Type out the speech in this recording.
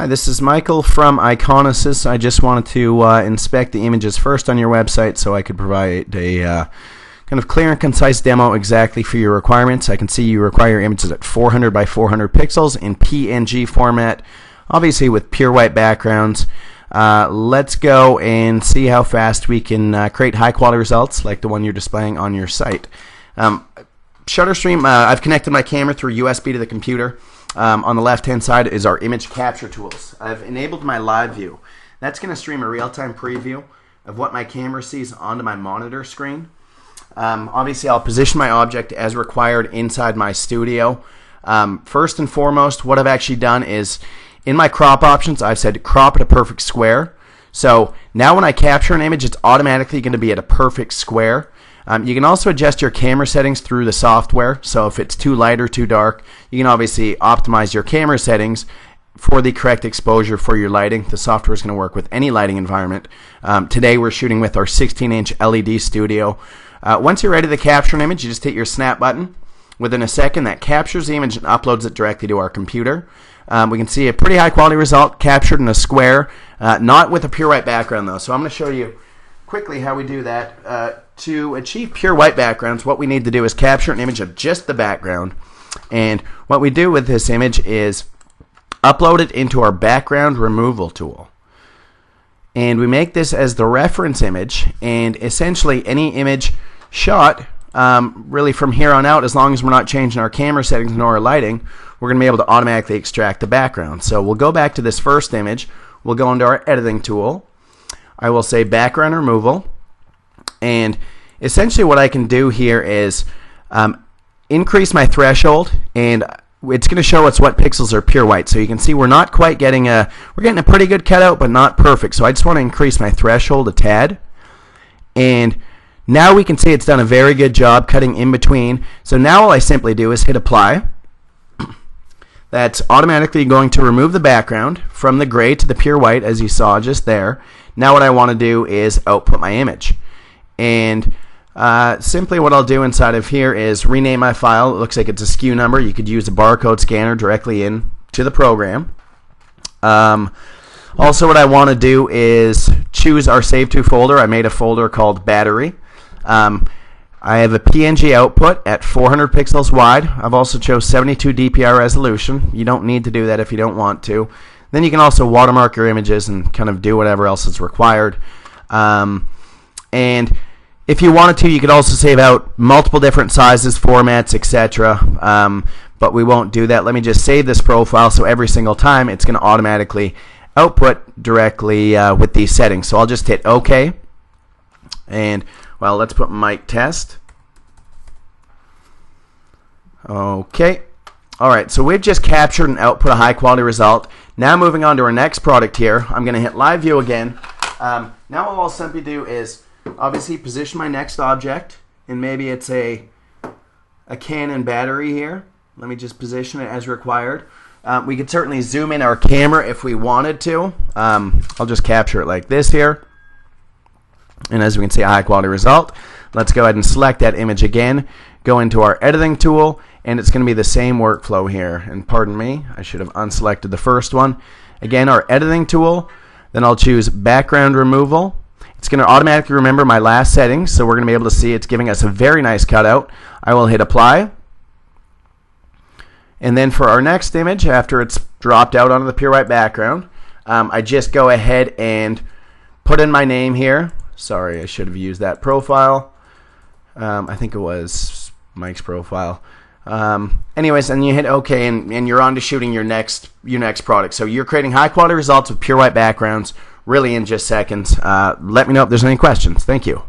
Hi, this is Michael from Iconasys. I just wanted to inspect the images first on your website so I could provide a kind of clear and concise demo exactly for your requirements. I can see you require images at 400 by 400 pixels in PNG format, obviously with pure white backgrounds. Let's go and see how fast we can create high quality results like the one you're displaying on your site. ShutterStream, I've connected my camera through USB to the computer. On the left hand side is our image capture tools. I've enabled my live view. That's going to stream a real-time preview of what my camera sees onto my monitor screen. Obviously I'll position my object as required inside my studio. First and foremost, what I've actually done is in my crop options I've said crop at a perfect square. So now when I capture an image, it's automatically going to be at a perfect square. You can also adjust your camera settings through the software. So if it's too light or too dark, you can obviously optimize your camera settings for the correct exposure for your lighting. The software is going to work with any lighting environment. Today we're shooting with our 16-inch LED studio. Once you're ready to capture an image, you just hit your snap button. Within a second, that captures the image and uploads it directly to our computer. We can see a pretty high quality result captured in a square, not with a pure white background though. So I'm going to show you quickly how we do that. To achieve pure white backgrounds, what we need to do is capture an image of just the background. And what we do with this image is upload it into our background removal tool. And we make this as the reference image, and essentially any image shot, really from here on out, as long as we're not changing our camera settings nor our lighting, we're going to be able to automatically extract the background. So we'll go back to this first image. We'll go into our editing tool. I will say background removal. And essentially what I can do here is increase my threshold, and it's going to show us what pixels are pure white. So you can see we're not quite getting we're getting a pretty good cutout, but not perfect. So I just want to increase my threshold a tad. And now we can see it's done a very good job cutting in between. So now all I simply do is hit apply. That's automatically going to remove the background from the gray to the pure white, as you saw just there. Now what I want to do is output my image. And simply what I'll do inside of here is rename my file. It looks like it's a SKU number. You could use a barcode scanner directly in to the program. Also what I want to do is choose our save to folder. I made a folder called battery. I have a PNG output at 400 pixels wide. I've also chose 72 DPI resolution. You don't need to do that if you don't want to. Then you can also watermark your images and kind of do whatever else is required. And if you wanted to, you could also save out multiple different sizes, formats, etc. But we won't do that. Let me just save this profile so every single time it's going to automatically output directly with these settings. So I'll just hit OK. And, well, let's put mic test. Okay. All right, so we've just captured and output a high quality result. Now moving on to our next product here, I'm going to hit live view again. Now what I'll simply do is obviously position my next object, and maybe it's a Canon battery here. Let me just position it as required. We could certainly zoom in our camera if we wanted to. I'll just capture it like this here. And as we can see, a high quality result. Let's go ahead and select that image again. Go into our editing tool, and it's going to be the same workflow here. And pardon me, I should have unselected the first one. Again, our editing tool. Then I'll choose background removal. It's going to automatically remember my last settings, so we're going to be able to see it's giving us a very nice cutout. I will hit apply. And then for our next image, after it's dropped out onto the pure white background, I just go ahead and put in my name here. Sorry, I should have used that profile. I think it was Mike's profile. Anyways, and you hit OK, and you're on to shooting your next product. So you're creating high quality results with pure white backgrounds, really in just seconds. Let me know if there's any questions. Thank you.